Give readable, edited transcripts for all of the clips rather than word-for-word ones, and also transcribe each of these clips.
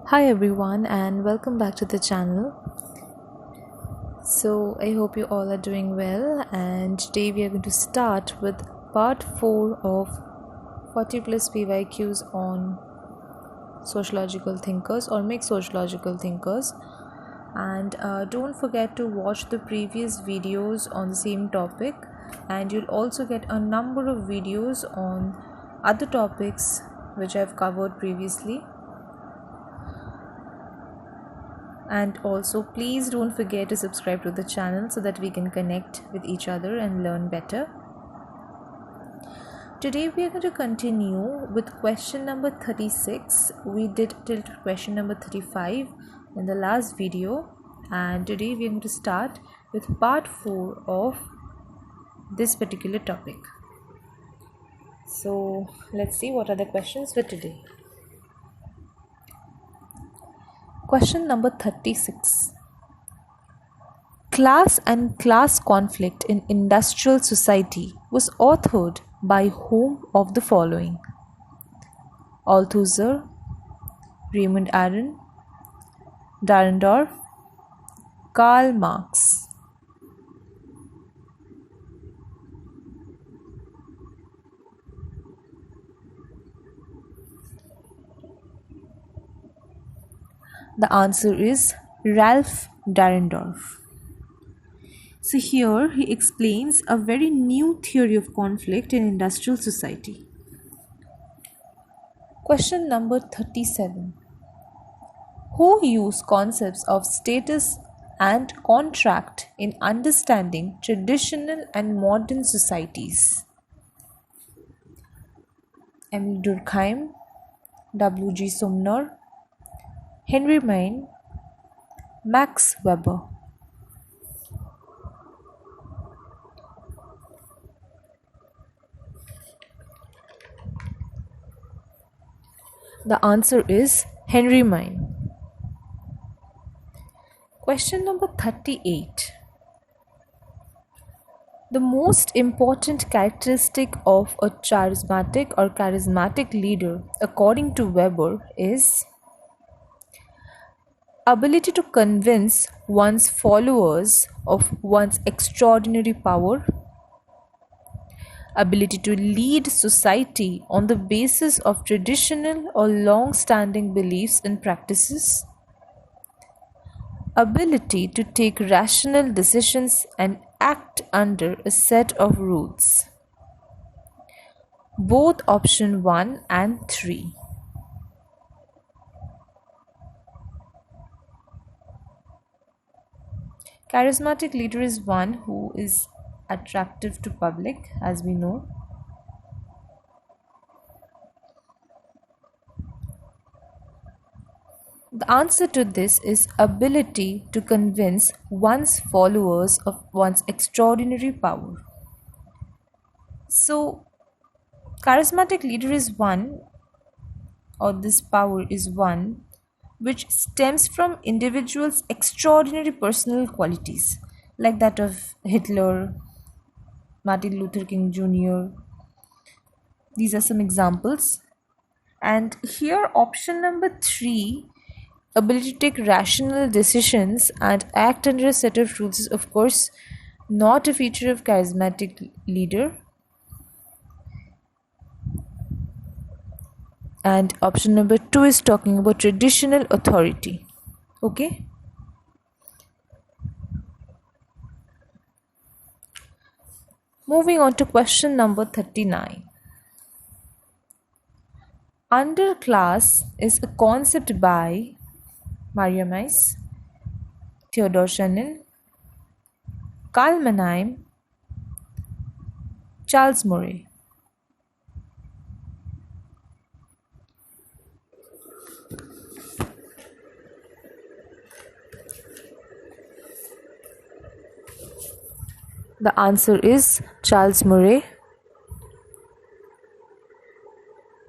Hi everyone and welcome back to the channel. So I hope you all are doing well, and today we are going to start with part 4 of 40 plus PYQs on sociological thinkers or mixed sociological thinkers. And don't forget to watch the previous videos on the same topic, and you'll also get a number of videos on other topics which I've covered previously. And also please don't forget to subscribe to the channel so that we can connect with each other and learn better. Today we are going to continue with question number 36. We did till question number 35 in the last video, and today we are going to start with part 4 of this particular topic. So let's see what are the questions for today. Question number 36. Class and Class Conflict in Industrial Society was authored by whom of the following? Althusser, Raymond Aron, Dahrendorf, Karl Marx. The answer is Ralph Dahrendorf. So here he explains a very new theory of conflict in industrial society. Question number 37. Who used concepts of status and contract in understanding traditional and modern societies? Emil Durkheim, W.G. Sumner, Henry Maine, Max Weber. The answer is Henry Maine. Question number 38. The most important characteristic of a charismatic leader, according to Weber, is ability to convince one's followers of one's extraordinary power, ability to lead society on the basis of traditional or long-standing beliefs and practices, ability to take rational decisions and act under a set of rules. Both option 1 and 3. Charismatic leader is one who is attractive to public, as we know. The answer to this is ability to convince one's followers of one's extraordinary power. So, charismatic leader is one, or this power is one, which stems from individuals' extraordinary personal qualities, like that of Hitler, Martin Luther King Jr. These are some examples. And here, option number 3, ability to take rational decisions and act under a set of rules, is of course not a feature of charismatic leader. And option number 2 is talking about traditional authority. Okay. Moving on to question number 39. Underclass is a concept by Maria Mies, Theodore Chanel, Karl Mannheim, Charles Murray. The answer is Charles Murray.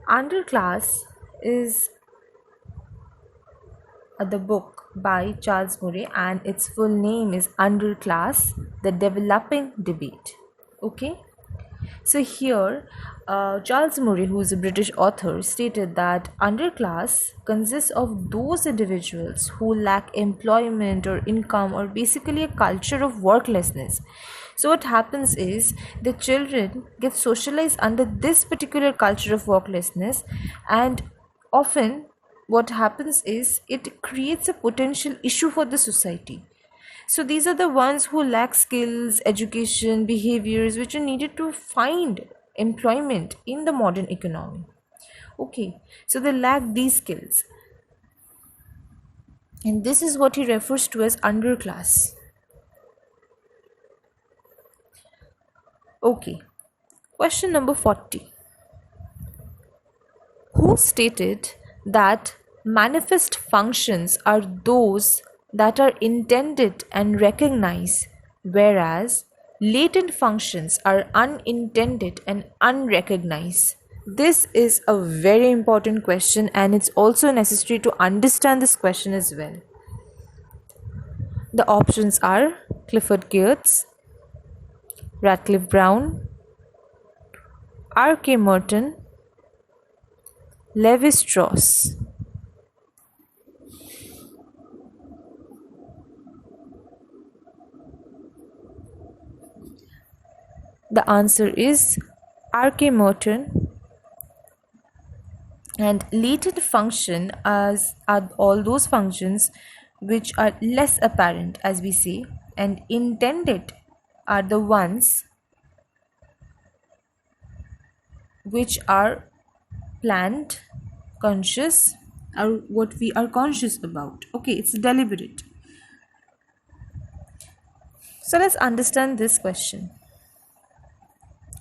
Underclass is the book by Charles Murray, and its full name is Underclass, the Developing Debate. Okay. So here, Charles Murray, who is a British author, stated that underclass consists of those individuals who lack employment or income, or basically a culture of worklessness. So what happens is the children get socialized under this particular culture of worklessness, and often what happens is it creates a potential issue for the society. So these are the ones who lack skills, education, behaviors which are needed to find employment in the modern economy. Okay, so they lack these skills. And this is what he refers to as underclass. Okay, question number 40. Who stated that manifest functions are those that are intended and recognized, whereas latent functions are unintended and unrecognized? This is a very important question, and it's also necessary to understand this question as well. The options are Clifford Geertz, Radcliffe Brown, R.K. Merton, Levi Strauss. The answer is R.K. Merton. And latent function are all those functions which are less apparent, as we say, and intended are the ones which are planned, conscious, or what we are conscious about. Okay, it's deliberate. So let's understand this question.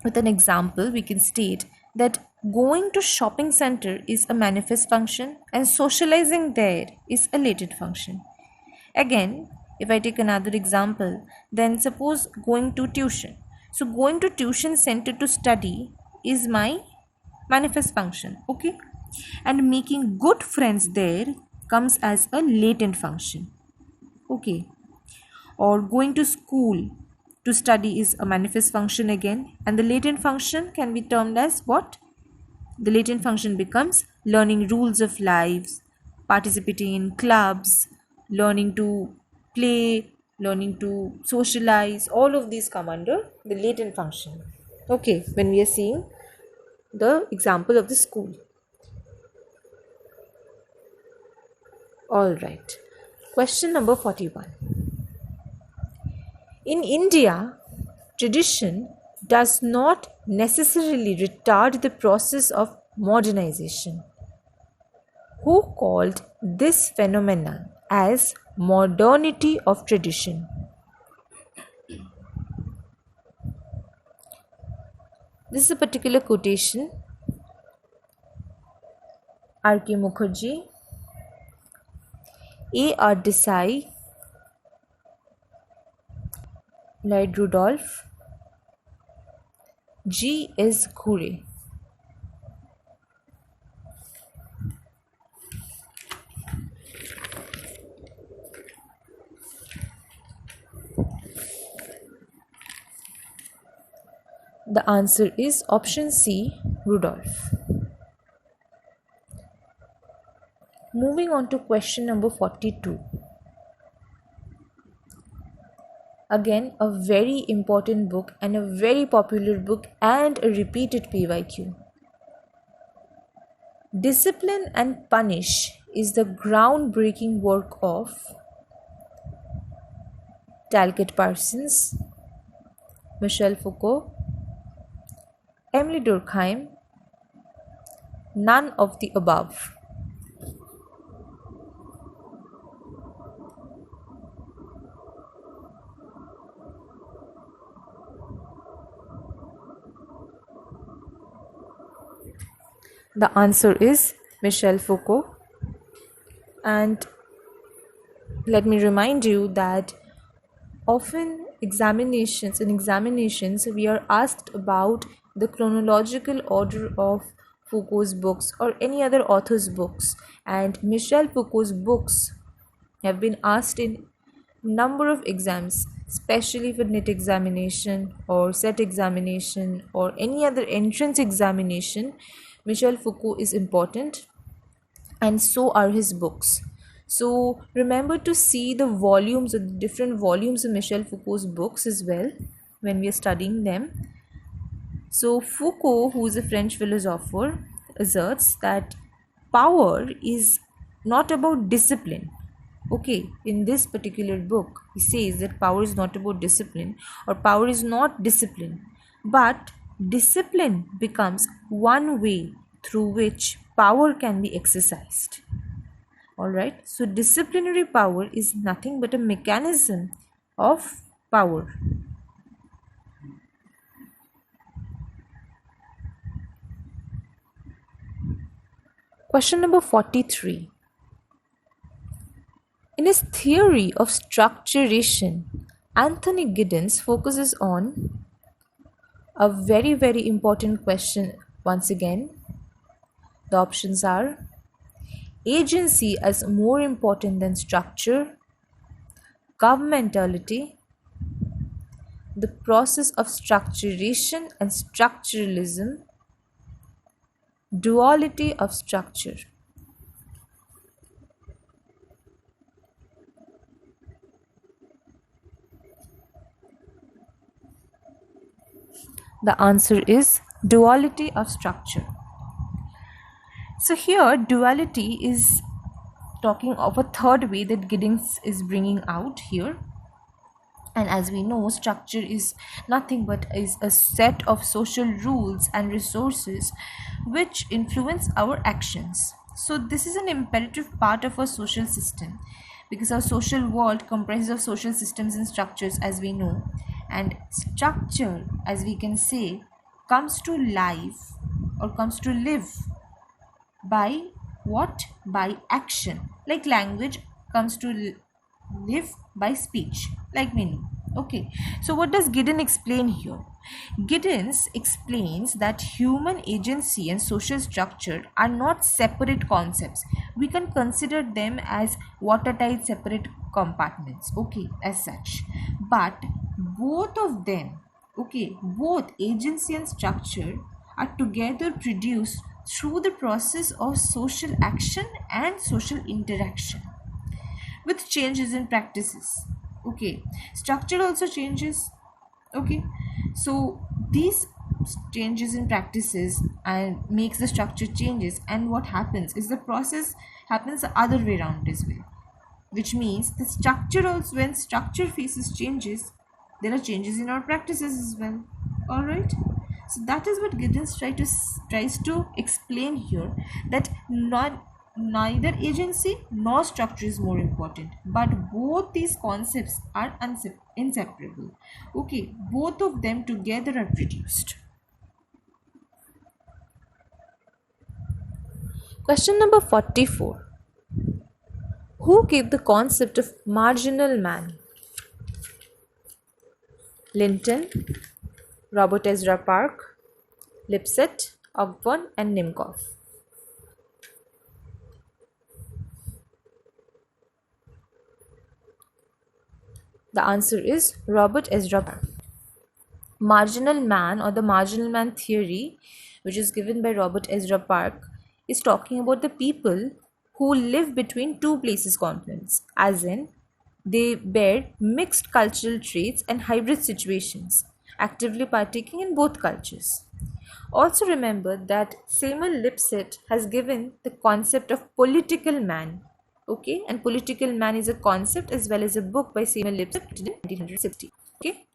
With an example, we can state that going to shopping center is a manifest function and socializing there is a latent function. Again, if I take another example, then suppose going to tuition. So going to tuition center to study is my manifest function, okay? And making good friends there comes as a latent function, okay? Or going to school to study is a manifest function again, and the latent function can be termed as what? The latent function becomes learning rules of lives, participating in clubs, learning to play, learning to socialize. All of these come under the latent function. Okay, when we are seeing the example of the school. All right. Question number 41. In India, tradition does not necessarily retard the process of modernization. Who called this phenomenon as modernity of tradition? This is a particular quotation. R.K. Mukherjee, A.R. Desai, Lloyd Rudolph, G.S. Ghurye. The answer is option C, Rudolph. Moving on to question number 42. Again, a very important book and a very popular book and a repeated PYQ. Discipline and Punish is the groundbreaking work of Talcott Parsons, Michel Foucault, Emily Durkheim, none of the above. The answer is Michel Foucault. And let me remind you that often in examinations we are asked about the chronological order of Foucault's books or any other author's books, and Michel Foucault's books have been asked in number of exams especially for NET examination or SET examination or any other entrance examination. Michel Foucault is important, and so are his books. So remember to see the volumes, the different volumes of Michel Foucault's books as well when we are studying them. So Foucault, who is a French philosopher, asserts that power is not about discipline. Okay, in this particular book, he says that power is not about discipline, or power is not discipline, but discipline becomes one way through which power can be exercised. Alright, so disciplinary power is nothing but a mechanism of power. Question number 43. In his theory of structuration, Anthony Giddens focuses on a very, very important question once again. The options are agency as more important than structure, governmentality, the process of structuration and structuralism, duality of structure. The answer is duality of structure. So here duality is talking of a third way that Giddens is bringing out here. And as we know, structure is nothing but is a set of social rules and resources which influence our actions. So this is an imperative part of our social system, because our social world comprises of social systems and structures, as we know. And structure, as we can say, comes to life or comes to live by what? By action. Like language comes to live by speech, like many. Okay, so what does Giddens explain here? Giddens explains that human agency and social structure are not separate concepts. We can consider them as watertight separate compartments, okay, as such. But both of them, okay, both agency and structure are together produced through the process of social action and social interaction with changes in practices. Okay, structure also changes. Okay, so these changes in practices and makes the structure changes, and what happens is the process happens the other way around as well, which means the structure also, when structure faces changes, there are changes in our practices as well. All right, so that is what Giddens tries to explain here, that neither agency nor structure is more important, but both these concepts are inseparable. Okay, both of them together are produced. Question number 44. Who gave the concept of marginal man? Linton, Robert Ezra Park, Lipset, Ogburn, and Nimkov. The answer is Robert Ezra Park. Marginal man, or the marginal man theory, which is given by Robert Ezra Park, is talking about the people who live between two places continents, as in they bear mixed cultural traits and hybrid situations, actively partaking in both cultures. Also remember that Samuel Lipset has given the concept of political man. Okay, and political man is a concept as well as a book by Samuel Lipset written in 1960. Okay.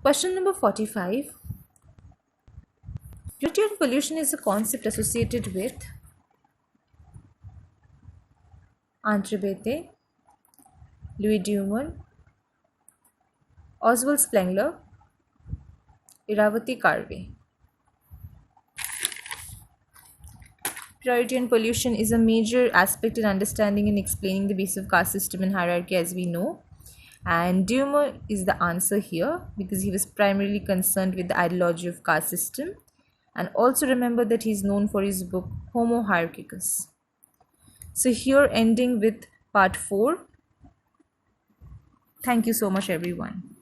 Question number 45. Purity and pollution is a concept associated with Andre Bethe, Louis Dumont, Oswald Spengler, Iravati Karve. Purity and pollution is a major aspect in understanding and explaining the base of caste system and hierarchy, as we know. And Dumont is the answer here because he was primarily concerned with the ideology of caste system. And also remember that he is known for his book Homo Hierarchicus. So here ending with part 4. Thank you so much everyone.